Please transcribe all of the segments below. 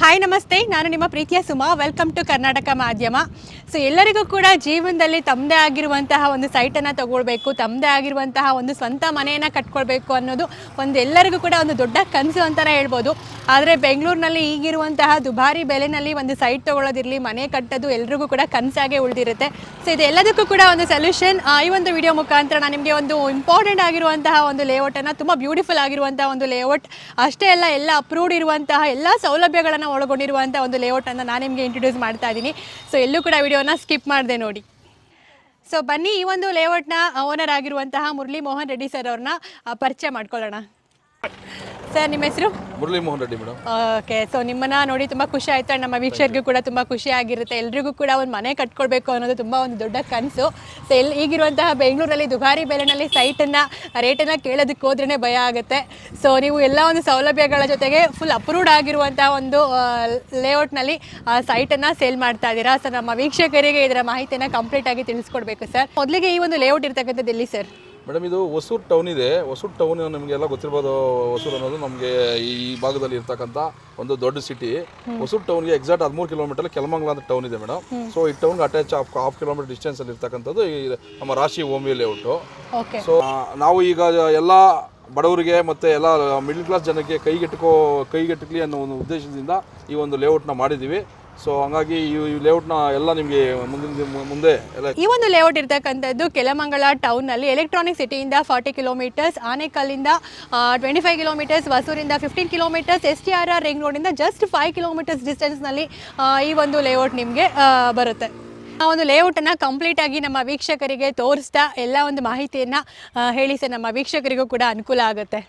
Hi ನಮಸ್ತೆ, ನಾನು ನಿಮ್ಮ ಪ್ರೀತಿಯ ಸುಮಾ. ವೆಲ್ಕಮ್ ಟು ಕರ್ನಾಟಕ ಮಾಧ್ಯಮ. ಸೊ ಎಲ್ಲರಿಗೂ ಕೂಡ ಜೀವನದಲ್ಲಿ ತಮ್ಮದೇ ಆಗಿರುವಂತಹ ಒಂದು ಸೈಟನ್ನು ತಗೊಳ್ಬೇಕು, ತಮ್ಮದೇ ಆಗಿರುವಂತಹ ಒಂದು ಸ್ವಂತ ಮನೆಯನ್ನು ಕಟ್ಕೊಳ್ಬೇಕು ಅನ್ನೋದು ಎಲ್ಲರಿಗೂ ಕೂಡ ಒಂದು ದೊಡ್ಡ ಕನಸು ಅಂತಲೇ ಹೇಳ್ಬೋದು. ಆದರೆ ಬೆಂಗಳೂರಿನಲ್ಲಿ ಈಗಿರುವಂತಹ ದುಬಾರಿ ಬೆಲೆಯಲ್ಲಿ ಒಂದು ಸೈಟ್ ತೊಗೊಳ್ಳೋದಿರಲಿ, ಮನೆ ಕಟ್ಟೋದು ಎಲ್ರಿಗೂ ಕೂಡ ಕನಸಾಗೆ ಉಳಿದಿರುತ್ತೆ. ಸೊ ಇದೆಲ್ಲದಕ್ಕೂ ಕೂಡ ಒಂದು ಸೊಲ್ಯೂಷನ್ ಈ ಒಂದು ವಿಡಿಯೋ ಮುಖಾಂತರ ನಾನು ನಿಮಗೆ ಒಂದು ಇಂಪಾರ್ಟೆಂಟ್ ಆಗಿರುವಂತಹ ಒಂದು ಲೇಔಟನ್ನು, ತುಂಬ ಬ್ಯೂಟಿಫುಲ್ ಆಗಿರುವಂತಹ ಒಂದು ಲೇಔಟ್, ಅಷ್ಟೇ ಅಲ್ಲ ಎಲ್ಲ ಅಪ್ರೂವ್ಡ್ ಇರುವಂತಹ ಎಲ್ಲ ಸೌಲಭ್ಯಗಳನ್ನು ಒಳಗೊಂಡಿರುವಂಥ ಒಂದು ಲೇಔಟನ್ನು ನಾನು ನಿಮಗೆ ಇಂಟ್ರೊಡ್ಯೂಸ್ ಮಾಡ್ತಾ ಇದ್ದೀನಿ. ಸೊ ಎಲ್ಲೂ ಕೂಡ ವಿಡಿಯೋನ ಸ್ಕಿಪ್ ಮಾಡಿದೆ ನೋಡಿ. ಸೊ ಬನ್ನಿ, ಈ ಒಂದು ಲೇಔಟ್ನ ಓನರ್ ಆಗಿರುವಂತಹ ಮುರಳಿ ಮೋಹನ್ ರೆಡ್ಡಿ ಸರ್ ಅವ್ರನ್ನ ಪರಿಚಯ ಮಾಡ್ಕೊಳ್ಳೋಣ. ಸರ್, ನಿಮ್ಮ ಹೆಸರು? Murali Mohan Reddy madam. Okay. So ನಿಮ್ಮನ್ನ ನೋಡಿ ತುಂಬ ಖುಷಿ ಆಯಿತು. ನಮ್ಮ ವೀಕ್ಷಕರಿಗೂ ಕೂಡ ತುಂಬ ಖುಷಿ ಆಗಿರುತ್ತೆ. ಎಲ್ರಿಗೂ ಕೂಡ ಒಂದು ಮನೆ ಕಟ್ಕೊಳ್ಬೇಕು ಅನ್ನೋದು ತುಂಬ ಒಂದು ದೊಡ್ಡ ಕನಸು. ಸೊ ಈಗಿರುವಂತಹ ಬೆಂಗಳೂರಲ್ಲಿ ದುಬಾರಿ ಬೆಲೆಯಲ್ಲಿ ರೇಟನ್ನು ಕೇಳೋದಕ್ಕೆ ಹೋದ್ರೇ ಭಯ ಆಗುತ್ತೆ. ಸೊ ನೀವು ಎಲ್ಲ ಒಂದು ಸೌಲಭ್ಯಗಳ ಜೊತೆಗೆ ಫುಲ್ ಅಪ್ರೂವ್ಡ್ ಆಗಿರುವಂತಹ ಒಂದು ಲೇಔಟ್ನಲ್ಲಿ ಸೈಟನ್ನು ಸೇಲ್ ಮಾಡ್ತಾ ಇದ್ದೀರಾ. ಸೊ ನಮ್ಮ ವೀಕ್ಷಕರಿಗೆ ಇದರ ಮಾಹಿತಿಯನ್ನು ಕಂಪ್ಲೀಟ್ ಆಗಿ ತಿಳಿಸ್ಕೊಡ್ಬೇಕು ಸರ್. ಮೊದಲಿಗೆ ಈ ಒಂದು ಲೇಔಟ್ ಇರ್ತಕ್ಕಂಥದ್ದು ಎಲ್ಲಿ ಸರ್? ಮೇಡಮ್, ಇದು ಹೊಸೂರು ಟೌನ್ ಇದೆ. ಹೊಸೂರು ಟೌನ್ ನಿಮಗೆಲ್ಲ ಗೊತ್ತಿರ್ಬೋದು. ಹೊಸೂರು ಅನ್ನೋದು ನಮಗೆ ಈ ಭಾಗದಲ್ಲಿ ಇರ್ತಕ್ಕಂಥ ಒಂದು ದೊಡ್ಡ ಸಿಟಿ. ಹೊಸೂರು ಟೌನ್ಗೆ ಎಕ್ಸಾಕ್ಟ್ 13 ಕಿಲೋಮೀಟರ್ ಕೆಲಮಂಗಲ ಅಂತ ಟೌನ್ ಇದೆ ಮೇಡಮ್. ಸೊ ಈ ಟೌನ್ಗೆ ಅಟ್ಯಾಚ್ ಹಾಫ್ ಕಿಲೋಮೀಟರ್ ಡಿಸ್ಟೆನ್ಸ್ ಅಲ್ಲಿ ಇರ್ತಕ್ಕಂಥದ್ದು ಈ ನಮ್ಮ ರಾಶಿ ಓಮಿ ಲೇಔಟು. ಸೊ ನಾವು ಈಗ ಎಲ್ಲ ಬಡವರಿಗೆ ಮತ್ತು ಎಲ್ಲ ಮಿಡ್ಲ್ ಕ್ಲಾಸ್ ಜನಕ್ಕೆ ಕೈಗೆಟಕಲಿ ಅನ್ನೋ ಒಂದು ಉದ್ದೇಶದಿಂದ ಈ ಒಂದು ಲೇಔಟ್ನ ಮಾಡಿದ್ದೀವಿ. ಸೊ ಹಂಗಾಗಿ ಈ ಲೇಔಟ್ನ ಎಲ್ಲ ನಿಮಗೆ ಮುಂದೆ ಎಲ್ಲ ಈ ಒಂದು ಲೇಔಟ್ ಇರ್ತಕ್ಕಂಥದ್ದು ಕೆಲಮಂಗಲ ಟೌನ್ನಲ್ಲಿ ಎಲೆಕ್ಟ್ರಾನಿಕ್ ಸಿಟಿಯಿಂದ 40 ಕಿಲೋಮೀಟರ್ಸ್, ಆನೇಕಲ್ಲಿಂದ 25 ಕಿಲೋಮೀಟರ್ಸ್, ಹೊಸೂರಿಂದ 15 ಕಿಲೋಮೀಟರ್ಸ್, STRR ರಿಂಗ್ ರೋಡಿಂದ ಜಸ್ಟ್ 5 ಕಿಲೋಮೀಟರ್ಸ್ ಡಿಸ್ಟೆನ್ಸ್ನಲ್ಲಿ ಈ ಒಂದು ಲೇಔಟ್ ನಿಮಗೆ ಬರುತ್ತೆ. ಆ ಒಂದು ಲೇಔಟನ್ನು ಕಂಪ್ಲೀಟಾಗಿ ನಮ್ಮ ವೀಕ್ಷಕರಿಗೆ ತೋರಿಸ್ತಾ ಎಲ್ಲ ಒಂದು ಮಾಹಿತಿಯನ್ನು ಹೇಳಿ ಸರ್, ನಮ್ಮ ವೀಕ್ಷಕರಿಗೂ ಕೂಡ ಅನುಕೂಲ ಆಗುತ್ತೆ.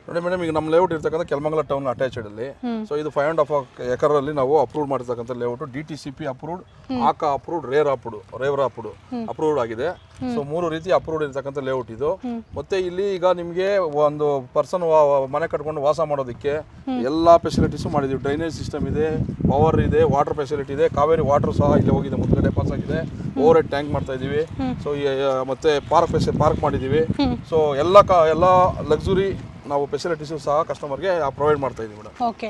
ನೋಡಿ ಮೇಡಮ್, ಈಗ ನಮ್ಮ ಲೇಔಟ್ ಇರ್ತಕ್ಕಂಥ ಕೆಲಮಂಗಲ ಟೌನ್ ಅಟ್ಯಾಚೆಡ್ ಅಲ್ಲಿ. ಸೊ ಇದು 5.5 ಎಕರಲ್ಲಿ ನಾವು ಅಪ್ರೂವ್ ಮಾಡಿರ್ತಕ್ಕಂಥ ಲೇಔಟ್. DTCP ಅಪ್ರೂವ್ಡ್, ಆಕಾ ಅಪ್ರೂವ್ಡ್, ರೇವರಾ ಅಪ್ರೂವ್ಡ್ ಆಗಿದೆ. ಸೊ 3 ರೀತಿ ಅಪ್ರೂವ್ಡ್ ಇರ್ತಕ್ಕಂಥ ಲೇಔಟ್ ಇದು. ಮತ್ತೆ ಇಲ್ಲಿ ಈಗ ನಿಮಗೆ ಒಂದು ಪರ್ಸನ್ ಮನೆ ಕಟ್ಕೊಂಡು ವಾಸ ಮಾಡೋದಕ್ಕೆ ಎಲ್ಲ ಫೆಸಿಲಿಟೀಸು ಮಾಡಿದೀವಿ. ಡ್ರೈನೇಜ್ ಸಿಸ್ಟಮ್ ಇದೆ, ಪವರ್ ಇದೆ, ವಾಟರ್ ಫೆಸಿಲಿಟಿ ಇದೆ, ಕಾವೇರಿ ವಾಟರ್ ಸಹ ಇಲ್ಲಿ ಹೋಗಿದೆ, ಮುಂದ್ಗಡೆ ಪಾಸ್ ಆಗಿದೆ, ಓವರ್ ಹೆಡ್ ಟ್ಯಾಂಕ್ ಮಾಡ್ತಾ ಇದೀವಿ. ಸೊ ಮತ್ತೆ ಪಾರ್ಕ್ ಮಾಡಿದೀವಿ. ಸೊ ಎಲ್ಲ ಲಕ್ಸುರಿ ನಾವು ಫೆಸಿಲಿಟೀಸು ಸಹ ಕಸ್ಟಮರ್ಗೆ ಪ್ರೊವೈಡ್ ಮಾಡ್ತಾ ಇದ್ದೀವಿ ಮೇಡಮ್. ಓಕೆ.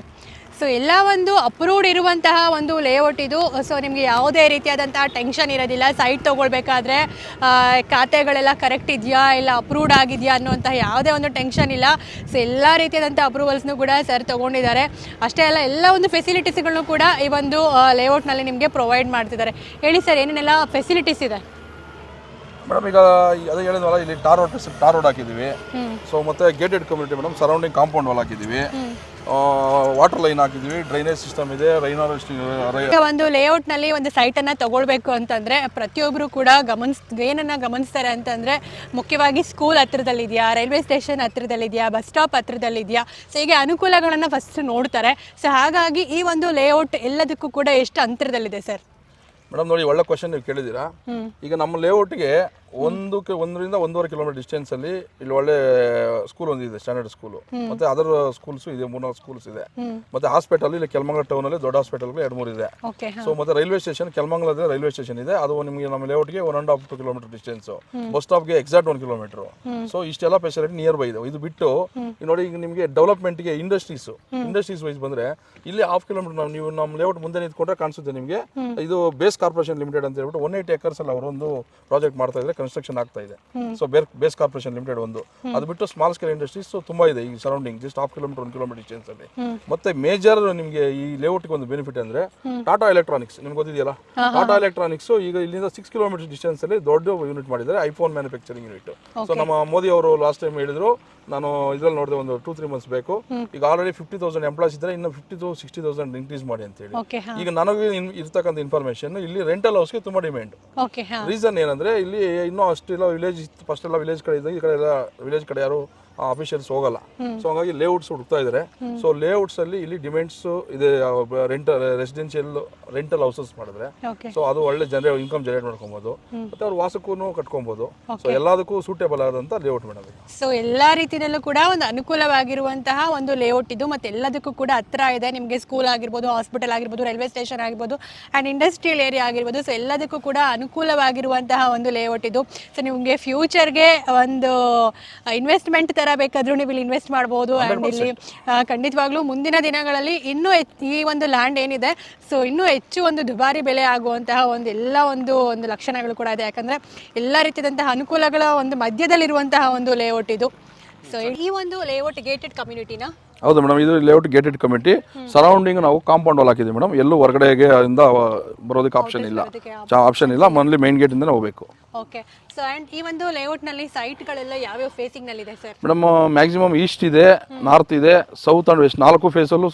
ಸೊ ಎಲ್ಲ ಒಂದು ಅಪ್ರೂವ್ಡ್ ಇರುವಂತಹ ಒಂದು ಲೇಔಟ್ ಇದು. ಸೊ ನಿಮಗೆ ಯಾವುದೇ ರೀತಿಯಾದಂತಹ ಟೆನ್ಷನ್ ಇರೋದಿಲ್ಲ. ಸೈಟ್ ತೊಗೊಳ್ಬೇಕಾದ್ರೆ ಖಾತೆಗಳೆಲ್ಲ ಕರೆಕ್ಟ್ ಇದೆಯಾ, ಇಲ್ಲ ಅಪ್ರೂವ್ಡ್ ಆಗಿದೆಯಾ ಅನ್ನೋಂತಹ ಯಾವುದೇ ಒಂದು ಟೆನ್ಷನ್ ಇಲ್ಲ. ಸೊ ಎಲ್ಲ ರೀತಿಯಾದಂಥ ಅಪ್ರೂವಲ್ಸ್ನೂ ಕೂಡ ಸರ್ ತೊಗೊಂಡಿದ್ದಾರೆ. ಅಷ್ಟೇ ಅಲ್ಲ, ಎಲ್ಲ ಒಂದು ಫೆಸಿಲಿಟೀಸ್ಗಳನ್ನು ಕೂಡ ಈ ಒಂದು ಲೇಔಟ್ನಲ್ಲಿ ನಿಮಗೆ ಪ್ರೊವೈಡ್ ಮಾಡ್ತಿದ್ದಾರೆ. ಹೇಳಿ ಸರ್, ಏನೇನೆಲ್ಲ ಫೆಸಿಲಿಟೀಸ್ ಇದೆ? ಮೇಡಮ್, ಈಗ ಅದೇ ಹೇಳಿದ್ವಲ್ಲ, ಇಲ್ಲಿ ಟಾರ್ ರೋಡ್ ಹಾಕಿದ್ದೀವಿ. ಸೊ ಮತ್ತೆ gated community madam, surrounding compound wall ಹಾಕಿದ್ದೀವಿ, ವಾಟರ್ ಲೈನ್ ಹಾಕಿದ್ದೀವಿ, ಡ್ರೈನೇಜ್ ಸಿಸ್ಟಮ್ ಇದೆ, ಒಂದು ಲೇಔಟ್ನಲ್ಲಿ ಒಂದು ಸೈಟನ್ನು ತಗೊಳ್ಬೇಕು ಅಂತಂದರೆ ಪ್ರತಿಯೊಬ್ಬರು ಕೂಡ ಏನನ್ನು ಗಮನಿಸ್ತಾರೆ ಅಂತಂದರೆ, ಮುಖ್ಯವಾಗಿ ಸ್ಕೂಲ್ ಹತ್ರದಲ್ಲಿದೆಯಾ, ರೈಲ್ವೆ ಸ್ಟೇಷನ್ ಹತ್ರದಲ್ಲಿದೆಯಾ, ಬಸ್ ಸ್ಟಾಪ್ ಹತ್ರದಲ್ಲಿದೆಯಾ. ಸೊ ಹೀಗೆ ಅನುಕೂಲಗಳನ್ನು ಫಸ್ಟ್ ನೋಡ್ತಾರೆ. ಸೊ ಹಾಗಾಗಿ ಈ ಒಂದು ಲೇಔಟ್ ಎಲ್ಲದಕ್ಕೂ ಕೂಡ ಎಷ್ಟು ಅಂತರದಲ್ಲಿದೆ ಸರ್? ಮೇಡಮ್ ನೋಡಿ, ಒಳ್ಳೆ ಕ್ವಶನ್ ನೀವು ಕೇಳಿದ್ದೀರಾ. ಈಗ ನಮ್ಮ ಲೇಔಟ್ಗೆ 1 ರಿಂದ 1.5 ಕಿಲೋಮೀಟರ್ ಡಿಸ್ಟೆನ್ಸ್ ಅಲ್ಲಿ ಇಲ್ಲಿ ಒಳ್ಳೆ ಸ್ಕೂಲ್ ಒಂದಿದೆ, ಸ್ಟ್ಯಾಂಡರ್ಡ್ ಸ್ಕೂಲ್. ಮತ್ತೆ ಅದರ್ ಸ್ಕೂಲ್ಸ್ ಇದೆ, 3-4 ಸ್ಕೂಲ್ಸ್ ಇದೆ. ಮತ್ತೆ ಹಾಸ್ಪಿಟಲ್ ಇಲ್ಲಿ ಕೆಲಮಂಗಲ ಟೌನ್ ಅಲ್ಲಿ ದೊಡ್ಡ ಹಾಸ್ಪಿಟಲ್ 2-3 ಇದೆ. ಸೊ ಮತ್ತೆ ರೈಲ್ವೆ ಸ್ಟೇಷನ್, ಕೆಲಮಂಗಲದ ರೈಲ್ವೆ ಸ್ಟೇಷನ್ ಇದೆ, ಅದು ನಿಮಗೆ ನಮ್ಮ ಲೇಔಟ್ಗೆ 1.5-2 ಕಿಲೋಮೀಟರ್ ಡಿಸ್ಟೆನ್ಸ್. ಬಸ್ ಸ್ಟಾಪ್ಗೆ ಎಕ್ಸಾಕ್ಟ್ 1 ಕಿಲೋಮೀಟರ್. ಸೊ ಇಷ್ಟೆಲ್ಲ ಫೆಸಿಲಿಟಿ ನಿಯರ್ ಬೈ ಇದೆ. ಇದು ಬಿಟ್ಟು ನೋಡಿ, ಈಗ ನಿಮಗೆ ಡೆವಲಪ್ಮೆಂಟ್ಗೆ ಇಂಡಸ್ಟ್ರೀಸ್ ವೈಸ್ ಬಂದ್ರೆ ಇಲ್ಲಿ 1/2 ಕಿಲೋಮೀಟರ್ ನೀವು ನಮ್ಮ ಲೇಔಟ್ ಮುಂದೆ ನಿಂತ್ಕೊಂಡ್ರೆ ಕಾಣಿಸುತ್ತೆ ನಿಮಗೆ. ಇದು ಬೇಸ್ ಕಾರ್ಪೊರೇಷನ್ ಲಿಮಿಟೆಡ್ ಅಂತ ಹೇಳ್ಬಿಟ್ಟು 180 ಎಕರ್ಸ್ ಅಲ್ಲಿ ಅವರೊಂದು ಪ್ರಾಜೆಕ್ಟ್ ಮಾಡ್ತಾ ಇದ್ದಾರೆ, ಕನ್ಸ್ಟ್ರಕ್ಷನ್ ಆಗ್ತಾ ಇದೆ. ಸೊ ಬೇಸ್ ಕಾರ್ಪೊರೇಷನ್ ಲಿಮಿಟೆಡ್ ಒಂದು. ಅದು ಬಿಟ್ಟು ಸ್ಮಾಲ್ ಸ್ಕೇಲ್ ಇಂಡಸ್ಟ್ರೀಸ್ ತುಂಬಾ ಇದೆ ಈ surrounding, just 1/2 kilometre 1 kilometre distance ಅಲ್ಲಿ. ಮತ್ತೆ ಮೇಜರ್ ನಿಮಗೆ ಈ ಲೇಔಟ್ಗೆ ಒಂದು ಬೆನಿಫಿಟ್ ಅಂದ್ರೆ ಟಾಟಾ ಎಲೆಕ್ಟ್ರಾನಿಕ್ಸ್, ನಿಮ್ಗೆ ಗೊತ್ತಿದೆಯಲ್ಲ, ಟಾಟಾ ಎಲೆಕ್ಟ್ರಾನಿಕ್ಸ್ ಈಗ ಇಲ್ಲಿಂದ 6 ಕಿಲೋಮೀಟರ್ ಡಿಸ್ಟೆನ್ಸ್ ಅಲ್ಲಿ ದೊಡ್ಡ ಯೂನಿಟ್ ಮಾಡಿದ್ದಾರೆ, ಐಫೋನ್ ಮ್ಯಾನುಫ್ಯಾಕ್ಚರಿಂಗ್ ಯೂನಿಟ್. ಸೊ ನಮ್ಮ ಮೋದಿ ಅವರು ಲಾಸ್ಟ್ ಟೈಮ್ ಹೇಳಿದ್ರು, ನಾನು ಇದ್ರಲ್ಲಿ ನೋಡಿದೆ, ಒಂದು 2-3 ಮಂತ್ಸ್ ಬೇಕು. ಈಗ ಆಲ್ರೆಡಿ 50,000 ಎಂಪ್ಲಾಯ್ಸ್ ಇದ್ದಾರೆ, ಇನ್ನು 50,000-60,000 ಇನ್ಕ್ರೀಸ್ ಮಾಡಿ ಅಂತ ಹೇಳಿ. ಈಗ ನನಗೆ ಇರ್ತಕ್ಕಂಥ ಇನ್ಫಾರ್ಮೇಶನ್, ಇಲ್ಲಿ ರೆಂಟಲ್ ಹೌಸ್ಗೆ ತುಂಬಾ ಡಿಮ್ಯಾಂಡ್. ರೀಸನ್ ಏನಂದ್ರೆ ಇಲ್ಲಿ ಇನ್ನೂ ಅಷ್ಟೆಲ್ಲ ವಿಲೇಜ್, ಫಸ್ಟ್ ಎಲ್ಲ ವಿಲೇಜ್ ಕಡೆ ಇದ್ದಾಗ ಈ ಕಡೆ ಎಲ್ಲ ವಿಲೇಜ್ ಕಡೆ ಯಾರು ಅಫಿಷಿಯಲ್ಸ್ ಹೋಗಲ್ಲ. ಸೊ ಹಾಗಾಗಿ ಲೇಔಟ್ಸ್ ಹುಡುಕ್ತಾ ಇದ್ದಾರೆ. ಸೊ ಲೇಔಟ್ಸ್ ಅಲ್ಲಿ ಇಲ್ಲಿ ಡಿಮ್ಯಾಂಡ್ಸ್ ಇದೆ, ರೆಸಿಡೆನ್ಷಿಯಲ್ ರೆಂಟಲ್ ಹೌಸಸ್ ಮಾಡಿದ್ರೆ ಸೊ ಅದು ಒಳ್ಳೆ ಇನ್ಕಮ್ ಜನರೇಟ್ ಮಾಡ್ಕೊಬಹುದು, ಮತ್ತೆ ಅವ್ರ ವಾಸಕ್ಕೂ ಕಟ್ಕೊಬಹುದು. ಸೊ ಎಲ್ಲದಕ್ಕೂ ಸೂಟೇಬಲ್ ಆದಂತ ಲೇಔಟ್ ಮೇಡಮ್. ಸೊ ಎಲ್ಲಾ ರೀತಿಯಲ್ಲೂ ಕೂಡ ಒಂದು ಅನುಕೂಲವಾಗಿರುವಂತಹ ಒಂದು ಲೇಔಟ್ ಇದು. ಮತ್ತೆ ಎಲ್ಲದಕ್ಕೂ ಕೂಡ ಹತ್ರ ಇದೆ, ನಿಮಗೆ ಸ್ಕೂಲ್ ಆಗಿರ್ಬೋದು, ಹಾಸ್ಪಿಟಲ್ ಆಗಿರ್ಬೋದು, ರೈಲ್ವೆ ಸ್ಟೇಷನ್ ಆಗಿರ್ಬೋದು, ಅಂಡ್ ಇಂಡಸ್ಟ್ರಿಯಲ್ ಏರಿಯಾ ಆಗಿರ್ಬೋದು. ಸೊ ಎಲ್ಲದಕ್ಕೂ ಕೂಡ ಅನುಕೂಲವಾಗಿರುವಂತಹ ಒಂದು ಲೇಔಟ್ ಇದು. ಸೊ ನಿಮಗೆ ಫ್ಯೂಚರ್ಗೆ ಒಂದು ಇನ್ವೆಸ್ಟ್ಮೆಂಟ್ ಥರ ಬೇಕಾದರೂ ನೀವು ಇಲ್ಲಿ ಇನ್ವೆಸ್ಟ್ ಮಾಡ್ಬೋದು. ಆ್ಯಂಡ್ ಇಲ್ಲಿ ಖಂಡಿತವಾಗ್ಲೂ ಮುಂದಿನ ದಿನಗಳಲ್ಲಿ ಇನ್ನೂ ಈ ಒಂದು ಲ್ಯಾಂಡ್ ಏನಿದೆ ಸೊ ಇನ್ನೂ ಹೆಚ್ಚು ಒಂದು ದುಬಾರಿ ಬೆಲೆ ಆಗುವಂತಹ ಒಂದು ಲಕ್ಷಣಗಳು ಕೂಡ ಇದೆ. ಯಾಕಂದರೆ ಎಲ್ಲ ರೀತಿಯಾದಂತಹ ಅನುಕೂಲಗಳ ಒಂದು ಮಧ್ಯದಲ್ಲಿರುವಂತಹ ಒಂದು ಲೇಔಟ್ ಇದು. ಸೊ ಈ ಒಂದು ಲೇಔಟ್ ಗೇಟೆಡ್ ಕಮ್ಯುನಿಟಿನ ಹೌದು ಮೇಡಮ್, ಇದು ಲೇಔಟ್ ಗೇಟೆಡ್ ಕಮ್ಯುನಿಟಿ. ಸರೌಂಡಿಂಗ್ ನಾವು ಕಾಂಪೌಂಡ್ ವಾಲ್ ಹಾಕಿದ್ದೀವಿ ಮೇಡಮ್. ಎಲ್ಲೂ ಹೊರಗಡೆಗೆ ಇಂದ ಬರೋದಕ್ಕೆ ಆಪ್ಷನ್ ಇಲ್ಲ. ಮನ್ಲಿ ಮೇನ್ ಗೇಟ್ ಇಂದ ಹೋಗಬೇಕು. ಓಕೆ. ಸೊ ಆ್ಯಂಡ್ ಈ ಒಂದು ಲೇಔಟ್ನಲ್ಲಿ ಸೈಟ್ಗಳೆಲ್ಲ ಯಾವ್ಯಾವ ಫೇಸಿಂಗ್ನಲ್ಲಿದೆ ಸರ್? ಮೇಡಮ್ ಮ್ಯಾಕ್ಸಿಮಮ್ ಈಸ್ಟ್ ಇದೆ, ನಾರ್ತ್ ಇದೆ, ಸೌತ್ ಆ್ಯಂಡ್ ವೆಸ್ಟ್ 4 ಫೇಸಲ್ಲೂ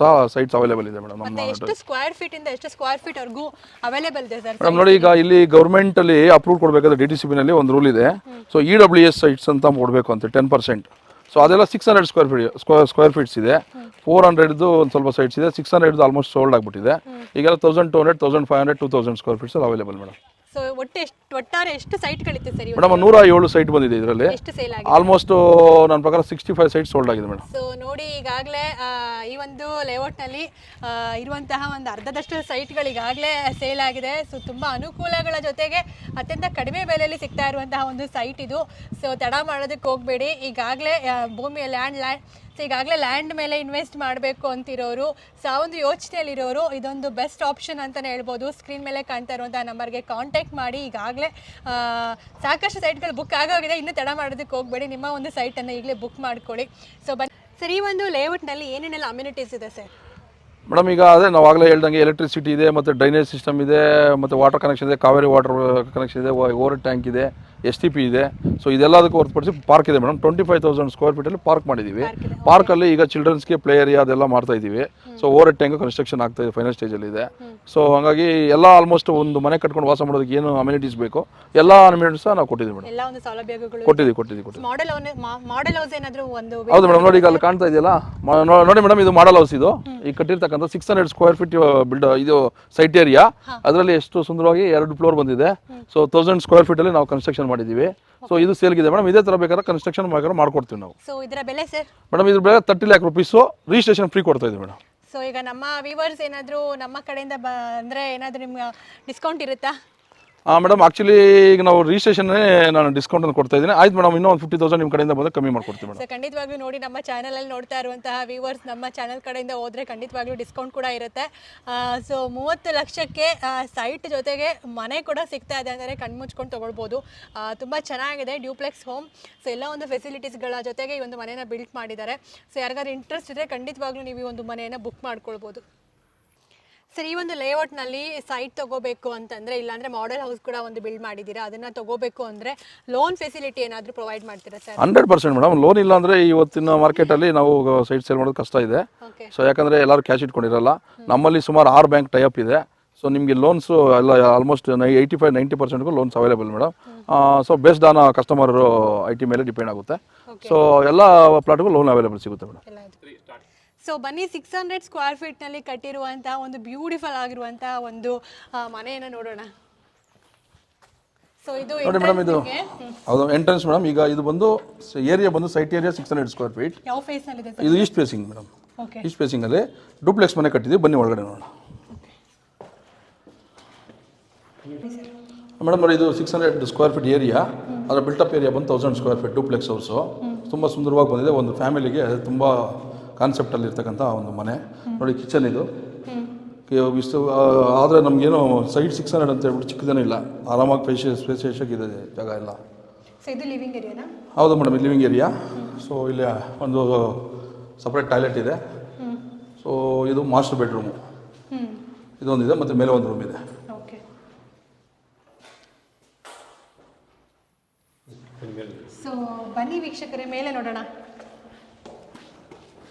ಸಹ ಸೈಟ್ಸ್ ಅವೈಲೇಬಲ್ ಇದೆ ಮೇಡಮ್. ಮತ್ತೆ ಎಷ್ಟು ಸ್ಕ್ವೇರ್ ಫೀಟ್ ಇಂದ ಎಷ್ಟು ಸ್ಕ್ವೇರ್ ಫೀಟ್ ವರೆಗೂ ಅವೈಲೇಬಲ್ ಇದೆ ಸರ್? ಮೇಡಮ್ ನೋಡಿ, ಈಗ ಇಲ್ಲಿ ಗೌರ್ಮೆಂಟ್ ಅಲ್ಲಿ ಅಪ್ರೂವ್ ಕೊಡಬೇಕಾದ್ರೆ DTCB ನಲ್ಲಿ ಒಂದು ರೂಲ್ ಇದೆ. ಸೊ EWS ಸೈಟ್ಸ್ ಅಂತ ಕೊಡಬೇಕು ಅಂತ 10%. ಸೊ ಅದೆಲ್ಲ 600 ಸ್ಕ್ವೇರ್ ಫೀಟ್ಸ್ ಇದೆ. 400 ಒಂದು ಸ್ವಲ್ಪ ಸೈಟ್ಸ್ ಇದೆ. 600 ಆಲ್ಮೋಸ್ಟ್ ಸೋಲ್ಡ್ ಆಗಿಬಿಟ್ಟಿದೆ. ಈಗೆಲ್ಲ 1200, 1500, 2000 ಸ್ಕ್ವೇರ್ ಫೀಟ್ಸ್ ಅವೈಲೇಬಲ್ ಮೇಡಮ್. ಸೊ ಒಟ್ಟಾರೆ ಎಷ್ಟು ಸೈಟ್ಗಳಿತ್ತು ಸರ್? ಮೇಡಮ್ 107 ಸೈಟ್ ಬಂದಿದೆ ಇದರಲ್ಲಿ. ಎಷ್ಟು ಸೇಲ್ ಆಗಿದೆ? ಆಲ್ಮೋಸ್ಟ್ ನನ್ನ ಪ್ರಕಾರ 65 ಸೈಟ್ ಸೋಲ್ಡ್ ಆಗಿದೆ ಮೇಡಮ್. ಸೊ ನೋಡಿ, ಈಗಾಗಲೇ ಈ ಒಂದು ಲೇಔಟ್ನಲ್ಲಿ ಇರುವಂತಹ ಒಂದು ಅರ್ಧದಷ್ಟು ಸೈಟ್ಗಳು ಈಗಾಗಲೇ ಸೇಲ್ ಆಗಿದೆ. ಸೊ ತುಂಬ ಅನುಕೂಲಗಳ ಜೊತೆಗೆ ಅತ್ಯಂತ ಕಡಿಮೆ ಬೆಲೆಯಲ್ಲಿ ಸಿಗ್ತಾ ಇರುವಂತಹ ಒಂದು ಸೈಟ್ ಇದು. ಸೊ ತಡ ಮಾಡೋದಕ್ಕೆ ಹೋಗಬೇಡಿ. ಈಗಾಗಲೇ ಭೂಮಿಯ ಸೊ ಈಗಾಗಲೇ ಲ್ಯಾಂಡ್ ಮೇಲೆ ಇನ್ವೆಸ್ಟ್ ಮಾಡಬೇಕು ಅಂತಿರೋರು, ಸೊ ಆ ಒಂದು ಯೋಚನೆಯಲ್ಲಿರೋರು ಇದೊಂದು ಬೆಸ್ಟ್ ಆಪ್ಷನ್ ಅಂತಲೇ ಹೇಳ್ಬೋದು. ಸ್ಕ್ರೀನ್ ಮೇಲೆ ಕಾಣ್ತಾ ಇರುವಂಥ ನಂಬರ್ಗೆ ಕಾಂಟ್ಯಾಕ್ಟ್ ಮಾಡಿ. ಈಗಾಗಲೇ ಸಾಕಷ್ಟು ಸೈಟ್ಗಳು ಬುಕ್ ಆಗೋಗಿದೆ. ಇನ್ನೂ ತಡ ಮಾಡೋದಕ್ಕೆ ಹೋಗಬೇಡಿ. ನಿಮ್ಮ ಒಂದು ಸೈಟನ್ನು ಈಗಲೇ ಬುಕ್ ಮಾಡ್ಕೊಳ್ಳಿ. ಸೊ ಸರ್, ಈ ಒಂದು ಲೇಔಟ್ನಲ್ಲಿ ಏನೇನೆಲ್ಲ ಅಮ್ಯುನಿಟೀಸ್ ಇದೆ ಸರ್? ಮೇಡಮ್ ಈಗ ಅದೇ ನಾವು ಆಗಲೇ ಹೇಳ್ದಂಗೆ ಎಲೆಕ್ಟ್ರಿಸಿಟಿ ಇದೆ, ಮತ್ತು ಡ್ರೈನೇಜ್ ಸಿಸ್ಟಮ್ ಇದೆ, ಮತ್ತು ವಾಟರ್ ಕನೆಕ್ಷನ್ ಇದೆ, ಕಾವೇರಿ ವಾಟರ್ ಕನೆಕ್ಷನ್ ಇದೆ, ಓವರ್ ಟ್ಯಾಂಕ್ ಇದೆ, STP ಇದೆ. ಸೊ ಇದೆಲ್ಲದಕ್ಕೂ ಹೊರತುಪಡಿಸಿ ಪಾರ್ಕ್ ಇದೆ ಮೇಡಮ್. 25,000 ಸ್ಕ್ವೇರ್ ಫೀಟಲ್ಲಿ ಪಾರ್ಕ್ ಮಾಡಿದ್ದೀವಿ. ಪಾರ್ಕಲ್ಲಿ ಈಗ ಚಿಲ್ಡ್ರನ್ಸ್ಗೆ ಪ್ಲೇ ಏರಿಯಾ ಅದೆಲ್ಲ ಮಾಡ್ತಾ ಇದ್ದೀವಿ. ಸೊ ಓವರ್ ಟ್ಯಾಂಕ್ ಕನ್ಸ್ಟ್ರಕ್ಷನ್ ಆಗ್ತಾ ಇದೆ, ಫೈನಲ್ ಸ್ಟೇಜಲ್ಲಿ ಇದೆ. ಸೊ ಹಾಗಾಗಿ ಎಲ್ಲ ಆಲ್ಮೋಸ್ಟ್ ಒಂದು ಮನೆ ಕಟ್ಕೊಂಡು ವಾಸ ಮಾಡೋದಕ್ಕೆ ಏನು ಅಮ್ಯುನಿಟೀಸ್ ಬೇಕು ಎಲ್ಲ ಅಮ್ಯುನಿಟೀಸ್ ನಾವು ಕೊಟ್ಟಿದ್ದೀವಿ ಮೇಡಮ್. ಎಲ್ಲ ಒಂದು ಸೌಲಭ್ಯಗಳು ಕೊಟ್ಟಿದ್ದೀವಿ. ಮಾಡೆಲ್ ಹೌಸ್ ಏನಾದರೂ ಒಂದು? ಹೌದು ಮೇಡಮ್, ನೋಡಿ ಈಗ ಅಲ್ಲಿ ಕಾಣ್ತಾ ಇದೆಯಲ್ಲ, ನೋಡಿ ಮೇಡಮ್, ಇದು ಮಾಡಲ್ ಹೌಸ್. ಇದು ಈಗ ಕಟ್ಟಿರ್ತಕ್ಕಂಥ 600 ಸ್ಕ್ವೇರ್ ಫೀಟ್ ಇದು ಸೈಟ್ ಏರಿಯಾ. ಅದರಲ್ಲಿ ಎಷ್ಟು ಸುಂದರವಾಗಿ 2 ಫ್ಲೋರ್ ಬಂದಿದೆ. ಸೊ 1000 ಸ್ಕ್ವೇರ್ ಫೀಟಲ್ಲಿ ನಾವು ಕನ್ಸ್ಟ್ರಕ್ಷನ್ ಮಾಡಿದ್ದೀವಿ. ಸೊ ಇದು ಸೇಲ್ಗಿದೆ ಮೇಡಮ್. ಇದೇ ಥರ ಬೇಕಾದ್ರೆ ಕನ್ಸ್ಟ್ರಕ್ಷನ್ ಮಾಡ್ಕೊಡ್ತೀವಿ ನಾವು. ಸೊ ಇದರ ಬೆಲೆ ಸರ್? ಮೇಡಮ್ ಇದ್ರ ಬೆಲೆ 30 lakh rupees. ರಿಜಿಸ್ಟ್ರೇಷನ್ ಫ್ರೀ ಕೊಡ್ತಾ ಇದ್ದೀವಿ ಮೇಡಮ್. ಸೊ ಈಗ ನಮ್ಮ ವ್ಯೂವರ್ಸ್ ಏನಾದರೂ ನಮ್ಮ ಕಡೆಯಿಂದ ಅಂದರೆ ಏನಾದರೂ ನಿಮ್ಗೆ ಡಿಸ್ಕೌಂಟ್ ಇರುತ್ತಾ? ಮೇಡಮ್ ಆಕ್ಚುಲಿ ಈಗ ನಾವು ರಿಜಿಸ್ಟ್ರೇಷನ್ನೇ ನಾನು ಡಿಸ್ಕೌಂಟ್ ಅನ್ನು ಕೊಡ್ತಾ ಇದ್ದೀನಿ. ಆಯ್ತು ಮೇಡಮ್, ಇನ್ನೂ ಒಂದು 50,000 ನಿಮ್ಮ ಕಡೆಯಿಂದ ಬಂದರೆ ಕಮ್ಮಿ ಮಾಡ್ಕೊಡ್ತೀವಿ ಮೇಡಮ್. ಸೊ ಖಂಡಿತವಾಗ್ಲೂ ನೋಡಿ, ನಮ್ಮ ಚಾನಲಲ್ಲಿ ನೋಡ್ತಾ ಇರುವಂತಹ ವ್ಯೂವರ್ಸ್ ನಮ್ಮ ಚಾನಲ್ ಕಡೆಯಿಂದ ಹೋದರೆ ಖಂಡಿತವಾಗ್ಲೂ ಡಿಸ್ಕೌಂಟ್ ಕೂಡ ಇರುತ್ತೆ. ಸೊ 30 ಲಕ್ಷಕ್ಕೆ ಸೈಟ್ ಜೊತೆಗೆ ಮನೆ ಕೂಡ ಸಿಗ್ತಾ ಇದೆ ಅಂದರೆ ಕಣ್ಮುಚ್ಕೊಂಡು ತೊಗೊಳ್ಬೋದು. ತುಂಬ ಚೆನ್ನಾಗಿದೆ ಡ್ಯೂಪ್ಲೆಕ್ಸ್ ಹೋಮ್. ಸೊ ಎಲ್ಲ ಒಂದು ಫೆಸಿಲಿಟೀಸ್ಗಳ ಜೊತೆಗೆ ಈ ಒಂದು ಮನೆಯನ್ನು ಬಿಲ್ಟ್ ಮಾಡಿದ್ದಾರೆ. ಸೊ ಯಾರಿಗಾದ್ರು ಇಂಟ್ರೆಸ್ಟ್ ಇದ್ದರೆ ಖಂಡಿತವಾಗ್ಲೂ ನೀವು ಈ ಒಂದು ಮನೆಯನ್ನು ಬುಕ್ ಮಾಡ್ಕೊಳ್ಬೋದು. ಸರ್, ಈ ಒಂದು ಲೇಔಟ್ನಲ್ಲಿ ಸೈಟ್ ತೊಗೋಬೇಕು ಅಂತಂದರೆ, ಇಲ್ಲಾಂದರೆ ಮಾಡೆಲ್ ಹೌಸ್ ಕೂಡ ಒಂದು ಬಿಲ್ಡ್ ಮಾಡಿದ್ದೀರಾ, ಅದನ್ನು ತೊಗೋಬೇಕು ಅಂದರೆ ಲೋನ್ ಫೆಸಿಲಿಟಿ ಏನಾದರೂ ಪ್ರೊವೈಡ್ ಮಾಡ್ತೀರಾ ಸರ್? 100% ಮೇಡಮ್. ಲೋನ್ ಇಲ್ಲ ಅಂದರೆ ಇವತ್ತಿನ ಮಾರ್ಕೆಟಲ್ಲಿ ನಾವು ಸೈಟ್ ಸೇಲ್ ಮಾಡೋದು ಕಷ್ಟ ಇದೆ. ಸೊ ಯಾಕಂದರೆ ಎಲ್ಲರೂ ಕ್ಯಾಶ್ ಇಟ್ಕೊಂಡಿರಲ್ಲ. ನಮ್ಮಲ್ಲಿ ಸುಮಾರು 6 ಬ್ಯಾಂಕ್ ಟೈಅಪ್ ಇದೆ. ಸೊ ನಿಮಗೆ ಲೋನ್ಸು ಎಲ್ಲ almost 85-90% loans available madam. So based on customer IT ಮೇಲೆ ಡಿಪೆಂಡ್ ಆಗುತ್ತೆ. ಸೊ ಎಲ್ಲ ಪ್ಲಾಟ್ಗೂ ಲೋನ್ ಅವೈಲೇಬಲ್ ಸಿಗುತ್ತೆ ಮೇಡಮ್. ಸೊ ಬನ್ನಿ, 600 ಸ್ಕ್ವೇರ್ ಫೀಟ್ನಲ್ಲಿ ಕಟ್ಟಿರುವಂತಹ ಒಂದು ಬ್ಯೂಟಿಫುಲ್ ಆಗಿರುವಂತಹ ಒಂದು ಮನೆಯನ್ನು ನೋಡೋಣ. ಸೊ ಇದು ನೋಡಿ ಮೇಡಮ್, ಇದು ಹೌದು ಎಂಟ್ರೆನ್ಸ್ ಮೇಡಮ್. ಈಗ ಇದು ಬಂದು ಏರಿಯಾ ಬಂದು ಸೈಟ್ ಏರಿಯಾ 600 ಸ್ಕ್ವೇರ್ ಫೀಟ್. ಯಾವ ಫೇಸ್ನಲ್ಲಿದೆ? ಇದು ಈಸ್ಟ್ ಫೇಸಿಂಗ್ ಮೇಡಮ್. ಈಸ್ಟ್ ಫೇಸಿಂಗಲ್ಲಿ ಡೂಪ್ಲೆಕ್ಸ್ ಮನೆ ಕಟ್ಟಿದ್ದೀವಿ. ಬನ್ನಿ ಒಳಗಡೆ ನೋಡೋಣ ಮೇಡಮ್. ನೋಡಿ, ಇದು 600 ಸ್ಕ್ವೇರ್ ಫೀಟ್ ಏರಿಯಾ. ಅದರ ಬಿಲ್ಟಪ್ ಏರಿಯಾ ಬಂದು 1000 ಸ್ಕ್ವೇರ್ ಫೀಟ್ ಡೂಪ್ಲೆಕ್ಸ್ ಹೌಸು. ತುಂಬ ಸುಂದರವಾಗಿ ಬಂದಿದೆ. ಒಂದು ಫ್ಯಾಮಿಲಿಗೆ ತುಂಬ ಕಾನ್ಸೆಪ್ಟಲ್ಲಿ ಇರ್ತಕ್ಕಂಥ ಒಂದು ಮನೆ. ನೋಡಿ, ಕಿಚನ್ ಇದು ಇಷ್ಟು. ಆದರೆ ನಮಗೇನು ಸೈಟ್ 600 ಅಂತ ಹೇಳ್ಬಿಟ್ಟು ಚಿಕ್ಕದೇನೂ ಇಲ್ಲ. ಆರಾಮಾಗಿ ಸ್ಪೇಸಿಯಸ್ ಇದೆ ಜಾಗ ಎಲ್ಲ. ಇದು ಲಿವಿಂಗ್ ಏರಿಯಾನಾ? ಹೌದು ಮೇಡಮ್, ಇದು ಲಿವಿಂಗ್ ಏರಿಯಾ. ಸೊ ಇಲ್ಲಿ ಒಂದು ಸಪ್ರೇಟ್ ಟಾಯ್ಲೆಟ್ ಇದೆ. ಸೊ ಇದು ಮಾಸ್ಟರ್ ಬೆಡ್ರೂಮು ಇದೊಂದಿದೆ, ಮತ್ತು ಮೇಲೆ ಒಂದು ರೂಮ್ ಇದೆ. ಸೊ ಬನ್ನಿ ವೀಕ್ಷಕರೇ, ಮೇಲೆ ನೋಡೋಣ.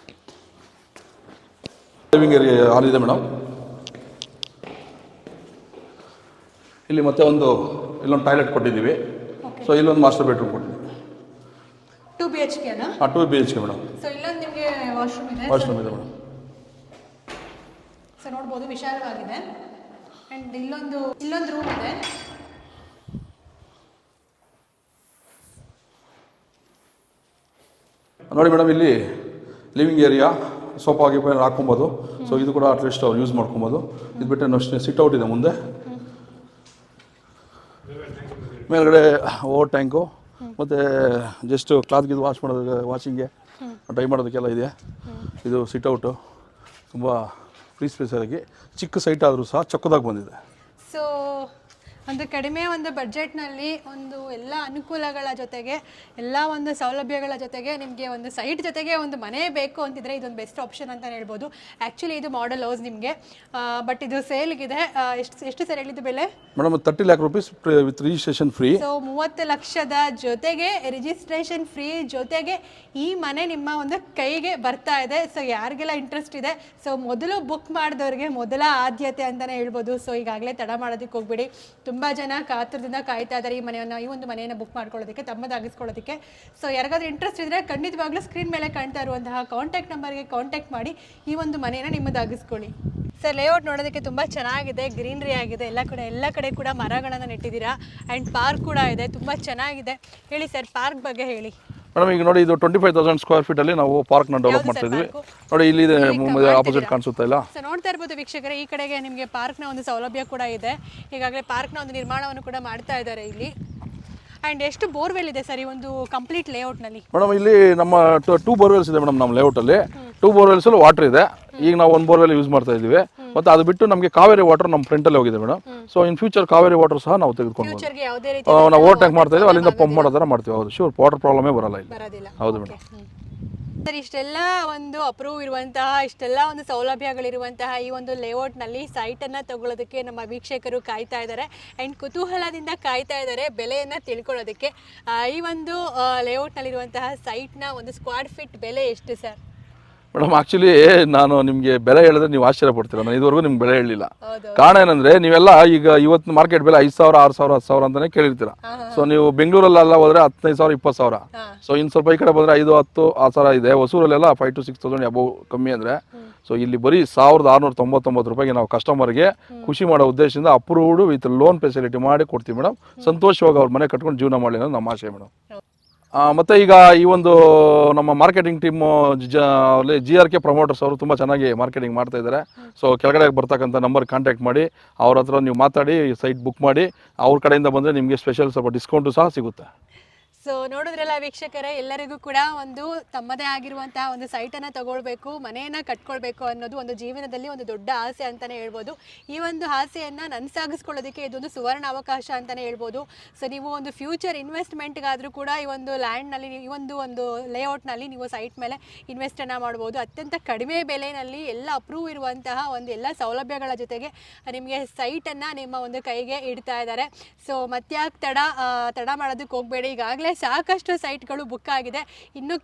ಲಿವಿಂಗ್ ಏರಿಯಾ ಹಾಲ್ ಇದೆ ಮೇಡಮ್. ಇಲ್ಲಿ ಮತ್ತೆ ಇಲ್ಲೊಂದು ಟಾಯ್ಲೆಟ್ ಕೊಟ್ಟಿದ್ದೀವಿ. ಸೊ ಇಲ್ಲೊಂದು ಮಾಸ್ಟರ್ ಬೆಡ್ರೂಮ್ ಕೊಟ್ಟಿದ್ದೀವಿ. 2 BHK ಅಲ್ಲ? 2 BHK ಮೇಡಮ್. ಸೊ ಇಲ್ಲೊಂದು ನಿಮಗೆ ವಾಶ್ರೂಮ್ ಇದೆ. ಇದೆ ಮೇಡಮ್. ಸೊ ನೋಡ್ಬೋದು, ವಿಶಾಲವಾಗಿದೆ. ಆ್ಯಂಡ್ ಇಲ್ಲೊಂದು ರೂಮ್ ಇದೆ. ನೋಡಿ ಮೇಡಮ್, ಇಲ್ಲಿ ಲಿವಿಂಗ್ ಏರಿಯಾ ಸೋಫಾ ಗೀಫಾ ಹಾಕ್ಕೊಬೋದು. ಸೊ ಇದು ಕೂಡ ಅಟ್ಲೀಸ್ಟ್ ಅವ್ರು ಯೂಸ್ ಮಾಡ್ಕೊಬೋದು. ಇದು ಬಿಟ್ಟರೆ ಅಷ್ಟೇ ಸಿಟ್ಔಟ್ ಇದೆ ಮುಂದೆ. ಮೇಲ್ಗಡೆ ಓವರ್ ಟ್ಯಾಂಕು, ಮತ್ತು ಜಸ್ಟ್ ಕ್ಲಾತ್ ಗಿದ್ ವಾಶ್ ಮಾಡೋದಕ್ಕೆ ವಾಷಿಂಗ್ಗೆ ಡ್ರೈ ಮಾಡೋದಕ್ಕೆಲ್ಲ ಇದೆ. ಇದು ಸಿಟ್ಔಟು ತುಂಬ ಫ್ರೀ ಸ್ಪೇಸಾಗಿ ಚಿಕ್ಕ ಸೈಟ್ ಆದರೂ ಸಹ ಚೊಕ್ಕದಾಗಿ ಬಂದಿದೆ. ಸೊ ಒಂದು ಕಡಿಮೆ ಒಂದು ಬಡ್ಜೆಟ್ನಲ್ಲಿ ಒಂದು ಎಲ್ಲ ಅನುಕೂಲಗಳ ಜೊತೆಗೆ ಎಲ್ಲ ಒಂದು ಸೌಲಭ್ಯಗಳ ಜೊತೆಗೆ ನಿಮಗೆ ಒಂದು ಸೈಟ್ ಜೊತೆಗೆ ಒಂದು ಮನೆ ಬೇಕು ಅಂತಿದ್ರೆ ಇದೊಂದು ಬೆಸ್ಟ್ ಆಪ್ಷನ್ ಅಂತಲೇ ಹೇಳ್ಬೋದು. ಆ್ಯಕ್ಚುಲಿ ಇದು ಮಾಡೆಲ್ ಹೌಸ್ ನಿಮಗೆ, ಬಟ್ ಇದು ಸೇಲ್ಗಿದೆ. ಎಷ್ಟು ಸರ್ ಹೇಳಿದ್ದು ಬೆಲೆ madam? 30 lakh rupees with registration free. So 30 ಲಕ್ಷದ ಜೊತೆಗೆ ರಿಜಿಸ್ಟ್ರೇಷನ್ ಫ್ರೀ ಜೊತೆಗೆ ಈ ಮನೆ ನಿಮ್ಮ ಒಂದು ಕೈಗೆ ಬರ್ತಾ ಇದೆ. ಸೊ ಯಾರಿಗೆಲ್ಲ ಇಂಟ್ರೆಸ್ಟ್ ಇದೆ, ಸೊ ಮೊದಲು ಬುಕ್ ಮಾಡಿದವ್ರಿಗೆ ಮೊದಲ ಆದ್ಯತೆ ಅಂತಲೇ ಹೇಳ್ಬೋದು. ಸೊ ಈಗಾಗಲೇ ತಡ ಮಾಡೋದಕ್ಕೆ ಹೋಗ್ಬಿಡಿ. ತುಂಬ ಜನ ಕಾತುರದಿಂದ ಕಾಯ್ತಾ ಇದ್ದಾರೆ ಈ ಒಂದು ಮನೆಯನ್ನು ಬುಕ್ ಮಾಡ್ಕೊಳ್ಳೋದಕ್ಕೆ, ತಮ್ಮದಾಗಿಸ್ಕೊಳ್ಳೋದಕ್ಕೆ. ಸೊ ಯಾರಿಗಾದ್ರೂ ಇಂಟ್ರೆಸ್ಟ್ ಇದ್ದರೆ ಖಂಡಿತವಾಗ್ಲೂ ಸ್ಕ್ರೀನ್ ಮೇಲೆ ಕಾಣ್ತಾ ಇರುವಂತಹ ಕಾಂಟ್ಯಾಕ್ಟ್ ನಂಬರ್ಗೆ ಕಾಂಟ್ಯಾಕ್ಟ್ ಮಾಡಿ ಈ ಒಂದು ಮನೆಯನ್ನು ನಿಮ್ಮದಾಗಿಸ್ಕೊಳ್ಳಿ. ಸರ್ ಲೇಔಟ್ ನೋಡೋದಕ್ಕೆ ತುಂಬ ಚೆನ್ನಾಗಿದೆ, ಗ್ರೀನರಿ ಆಗಿದೆ, ಎಲ್ಲ ಕಡೆ ಕೂಡ ಮರಗಳನ್ನು ನೆಟ್ಟಿದ್ದೀರಾ ಆ್ಯಂಡ್ ಪಾರ್ಕ್ ಕೂಡ ಇದೆ, ತುಂಬ ಚೆನ್ನಾಗಿದೆ. ಹೇಳಿ ಸರ್, ಪಾರ್ಕ್ ಬಗ್ಗೆ ಹೇಳಿ. ಮೇಡಮ್ ಈಗ ನೋಡಿ, ಇದು 25,000 ಸ್ಕ್ವೇರ್ ಫೀಟಲ್ಲಿ ನಾವು ಪಾರ್ಕ್ನ ಡೆವಲಪ್ ಮಾಡ್ತಾ ಇದ್ವಿ. ನೋಡಿ ಇಲ್ಲಿ ಆಪೋಸಿಟ್ ಕಾಣಿಸುತ್ತಾ ಇಲ್ಲ? ಸೊ ನೋಡ್ತಾ ಇರ್ಬೋದು ವೀಕ್ಷಕರೇ, ಈ ಕಡೆಗೆ ನಿಮಗೆ ಪಾರ್ಕ್ನ ಒಂದು ಸೌಲಭ್ಯ ಕೂಡ ಇದೆ. ಈಗಾಗಲೇ ಪಾರ್ಕ್ನ ಒಂದು ನಿರ್ಮಾಣವನ್ನು ಕೂಡ ಮಾಡ್ತಾ ಇದ್ದಾರೆ ಇಲ್ಲಿ. ಆ್ಯಂಡ್ ಎಷ್ಟು ಬೋರ್ವೆಲ್ ಇದೆ ಸರ್ ಈ ಒಂದು ಕಂಪ್ಲೀಟ್ ಲೇಔಟ್ನಲ್ಲಿ? ಮೇಡಮ್ ಇಲ್ಲಿ ನಮ್ಮ 2 ಬೋರ್ವೆಲ್ಸ್ ಇದೆ ಮೇಡಮ್. ನಮ್ಮ ಲೇಔಟಲ್ಲಿ 2 ಬೋರ್ವೆಲ್ಸಲ್ಲೂ ವಾಟರ್ ಇದೆ. ಈಗ ನಾವು 1 ಬೋರ್ವೆಲ್ ಯೂಸ್ ಮಾಡ್ತಾ ಇದ್ದೀವಿ. ಮತ್ತು ಅದು ಬಿಟ್ಟು ನಮಗೆ ಕಾವೇರಿ ವಾಟರ್ ನಮ್ಮ ಫ್ರಂಟಲ್ಲಿ ಹೋಗಿದೆ madam. So in future Kaveri water ಸಹ ನಾವು ತೆಗೆದುಕೊಂಡು ನಾವು ಓವರ್ ಟ್ಯಾಂಕ್ ಮಾಡ್ತಾ ಇದ್ದೀವಿ, ಅಲ್ಲಿಂದ ಪಂಪ್ ಮಾಡೋ ಥರ ಮಾಡ್ತೀವಿ. ಹೌದು, ಶೂರ್, ವಾಟರ್ ಪ್ರಾಬ್ಲಮೇ ಬರಲ್ಲ ಇಲ್ಲಿ. ಹೌದು ಮೇಡಮ್. ಸರ್ ಇಷ್ಟೆಲ್ಲ ಒಂದು ಅಪ್ರೂವ್ ಇರುವಂತಹ, ಇಷ್ಟೆಲ್ಲ ಒಂದು ಸೌಲಭ್ಯಗಳಿರುವಂತಹ ಈ ಒಂದು ಲೇಔಟ್ನಲ್ಲಿ ಸೈಟನ್ನು ತಗೊಳ್ಳೋದಕ್ಕೆ ನಮ್ಮ ವೀಕ್ಷಕರು ಕಾಯ್ತಾ ಇದ್ದಾರೆ ಆ್ಯಂಡ್ ಕುತೂಹಲದಿಂದ ಕಾಯ್ತಾ ಇದ್ದಾರೆ ಬೆಲೆಯನ್ನು ತಿಳ್ಕೊಳ್ಳೋದಕ್ಕೆ. ಈ ಒಂದು ಲೇಔಟ್ನಲ್ಲಿರುವಂತಹ ಸೈಟ್ನ ಒಂದು ಸ್ಕ್ವೇರ್ ಫೀಟ್ ಬೆಲೆ ಎಷ್ಟು ಸರ್? ಮೇಡಮ್ ಆಕ್ಚುಲಿ ನಾನು ನಿಮಗೆ ಬೆಲೆ ಹೇಳಿದ್ರೆ ನೀವು ಆಶ್ಚರ್ಯ ಪಡ್ತೀರಾ. ನಾನು ಇದುವರೆಗೂ ನಿಮ್ಗೆ ಬೆಲೆ ಹೇಳಿಲ್ಲ. ಕಾರಣ ಏನಂದ್ರೆ, ನೀವೆಲ್ಲ ಈಗ ಇವತ್ತು ಮಾರ್ಕೆಟ್ ಬೆಲೆ 5,000, 6,000, 10,000 ಅಂತಾನೆ ಕೇಳಿರ್ತೀರಾ. ಸೊ ನೀವು ಬೆಂಗಳೂರಲ್ಲೆಲ್ಲ ಹೋದ್ರೆ 15,000, 20,000. ಸೊ ಇನ್ನು ಸ್ವಲ್ಪ ಈ ಕಡೆ ಬಂದ್ರೆ 5, 10 ಆ ಥರ ಇದೆ. ಹೊಸೂರಲ್ಲೆಲ್ಲ 5,000 to 6,000 ಅಬೌವ್ ಕಮ್ಮಿ ಅಂದ್ರೆ. ಸೊ ಇಲ್ಲಿ ಬರೀ 1,699 ರೂಪಾಯಿಗೆ ನಾವು ಕಸ್ಟಮರ್ಗೆ ಖುಷಿ ಮಾಡೋ ಉದ್ದೇಶದಿಂದ ಅಪ್ರೂವ್ಡ್ ವಿತ್ ಲೋನ್ ಫೆಸಿಲಿಟಿ ಮಾಡಿ ಕೊಡ್ತೀವಿ ಮೇಡಮ್. ಸಂತೋಷವಾಗಿ ಅವ್ರ ಮನೆ ಕಟ್ಕೊಂಡು ಜೀವನ ಮಾಡಲಿ ಅನ್ನೋದು ನಮ್ಮ ಆಶೆ ಮೇಡಮ್. ಮತ್ತು ಈಗ ಈ ಒಂದು ನಮ್ಮ ಮಾರ್ಕೆಟಿಂಗ್ ಟೀಮು GRK ಪ್ರಮೋಟರ್ಸ್ ಅವರು ತುಂಬ ಚೆನ್ನಾಗಿ ಮಾರ್ಕೆಟಿಂಗ್ ಮಾಡ್ತಾ ಇದ್ದಾರೆ. ಸೊ ಕೆಳಗಡೆ ಬರ್ತಕ್ಕಂಥ ನಂಬರ್ ಕಾಂಟ್ಯಾಕ್ಟ್ ಮಾಡಿ ಅವ್ರ ಹತ್ರ ನೀವು ಮಾತಾಡಿ ಸೈಟ್ ಬುಕ್ ಮಾಡಿ. ಅವ್ರ ಕಡೆಯಿಂದ ಬಂದರೆ ನಿಮಗೆ ಸ್ಪೆಷಲ್ ಸ್ವಲ್ಪ ಡಿಸ್ಕೌಂಟು ಸಹ ಸಿಗುತ್ತೆ. ಸೊ ನೋಡಿದ್ರಲ್ಲ ವೀಕ್ಷಕರೇ, ಎಲ್ಲರಿಗೂ ಕೂಡ ಒಂದು ತಮ್ಮದೇ ಆಗಿರುವಂತಹ ಒಂದು ಸೈಟನ್ನು ತಗೊಳ್ಬೇಕು, ಮನೆಯನ್ನು ಕಟ್ಕೊಳ್ಬೇಕು ಅನ್ನೋದು ಒಂದು ಜೀವನದಲ್ಲಿ ಒಂದು ದೊಡ್ಡ ಆಸೆ ಅಂತಲೇ ಹೇಳ್ಬೋದು. ಈ ಒಂದು ಆಸೆಯನ್ನು ನನಸಾಗಿಸ್ಕೊಳ್ಳೋದಕ್ಕೆ ಇದೊಂದು ಸುವರ್ಣ ಅವಕಾಶ ಅಂತಲೇ ಹೇಳ್ಬೋದು. ಸೊ ನೀವು ಒಂದು ಫ್ಯೂಚರ್ ಇನ್ವೆಸ್ಟ್ಮೆಂಟ್ಗಾದರೂ ಕೂಡ ಈ ಒಂದು ಲ್ಯಾಂಡ್ನಲ್ಲಿ, ಈ ಒಂದು ಲೇಔಟ್ನಲ್ಲಿ ನೀವು ಸೈಟ್ ಮೇಲೆ ಇನ್ವೆಸ್ಟನ್ನು ಮಾಡ್ಬೋದು. ಅತ್ಯಂತ ಕಡಿಮೆ ಬೆಲೆಯಲ್ಲಿ ಎಲ್ಲ ಅಪ್ರೂವ್ ಇರುವಂತಹ ಒಂದು ಎಲ್ಲ ಸೌಲಭ್ಯಗಳ ಜೊತೆಗೆ ನಿಮಗೆ ಸೈಟನ್ನು ನಿಮ್ಮ ಒಂದು ಕೈಗೆ ಇಡ್ತಾ ಇದ್ದಾರೆ. ಸೊ ಮತ್ತ್ಯಾಕೆ ತಡ ಮಾಡೋದಕ್ಕೆ ಹೋಗಬೇಡಿ. ಈಗಾಗಲೇ ಸಾಕಷ್ಟು ಸೈಟ್ಗಳು ಬುಕ್ ಆಗಿದೆ. ಇನ್ನು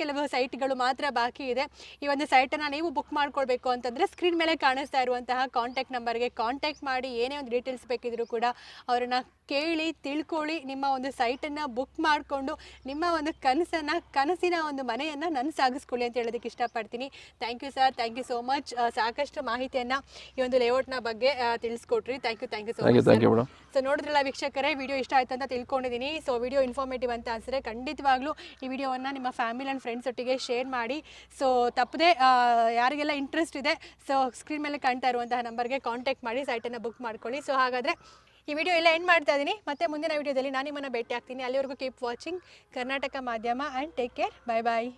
ಕೆಲವು ಸೈಟ್ಗಳು ಮಾತ್ರ ಬಾಕಿ ಇದೆ. ಈ ಒಂದು ಸೈಟನ್ನು ನೀವು ಬುಕ್ ಮಾಡ್ಕೊಳ್ಬೇಕು ಅಂತಂದರೆ ಸ್ಕ್ರೀನ್ ಮೇಲೆ ಕಾಣಿಸ್ತಾ ಇರುವಂತಹ ಕಾಂಟ್ಯಾಕ್ಟ್ ನಂಬರ್ಗೆ ಕಾಂಟ್ಯಾಕ್ಟ್ ಮಾಡಿ. ಏನೇ ಒಂದು ಡೀಟೇಲ್ಸ್ ಬೇಕಿದ್ರೂ ಕೂಡ ಅವರನ್ನು ಕೇಳಿ ತಿಳ್ಕೊಳ್ಳಿ. ನಿಮ್ಮ ಒಂದು ಸೈಟನ್ನು ಬುಕ್ ಮಾಡಿಕೊಂಡು ನಿಮ್ಮ ಒಂದು ಕನಸಿನ ಒಂದು ಮನೆಯನ್ನು ನನಸಾಗಿಸ್ಕೊಳ್ಳಿ ಅಂತ ಹೇಳೋದಕ್ಕೆ ಇಷ್ಟಪಡ್ತೀನಿ. Thank you sir, thank you so much. ಸಾಕಷ್ಟು ಮಾಹಿತಿಯನ್ನು ಈ ಒಂದು ಲೇಔಟ್ನ ಬಗ್ಗೆ ತಿಳಿಸ್ಕೊಟ್ರಿ. Thank you so much. So ನೋಡಿದ್ರಲ್ಲ ವೀಕ್ಷಕರೇ, ವಿಡಿಯೋ ಇಷ್ಟ ಆಯ್ತು ಅಂತ ತಿಳ್ಕೊಂಡಿದ್ದೀನಿ. ಸೊ ವಿಡಿಯೋ ಇನ್ಫಾರ್ಮೇಟಿವ್ ಅಂತ ಅನಿಸಿದ್ರೆ ಖಂಡಿತವಾಗ್ಲೂ ಈ ವಿಡಿಯೋವನ್ನು ನಿಮ್ಮ ಫ್ಯಾಮಿಲಿ ಆ್ಯಂಡ್ ಫ್ರೆಂಡ್ಸ್ ಒಟ್ಟಿಗೆ ಶೇರ್ ಮಾಡಿ. ಸೊ ತಪ್ಪದೆ ಯಾರಿಗೆಲ್ಲ ಇಂಟ್ರೆಸ್ಟ್ ಇದೆ, ಸೊ ಸ್ಕ್ರೀನ್ ಮೇಲೆ ಕಾಣ್ತಾ ಇರುವಂತಹ ನಂಬರ್ಗೆ ಕಾಂಟ್ಯಾಕ್ಟ್ ಮಾಡಿ ಸೈಟನ್ನು ಬುಕ್ ಮಾಡ್ಕೊಳ್ಳಿ. ಸೊ ಹಾಗಾದರೆ ಈ ವಿಡಿಯೋ ಎಲ್ಲ ಎಂಡ್ ಮಾಡ್ತಾ ಇದ್ದೀನಿ. ಮತ್ತೆ ಮುಂದಿನ ವಿಡಿಯೋದಲ್ಲಿ ನಾನು ನಿಮ್ಮನ್ನು ಭೇಟಿ ಆಗ್ತೀನಿ. ಅಲ್ಲಿವರೆಗೂ keep watching Karnataka Madhyama and take care. Bye bye.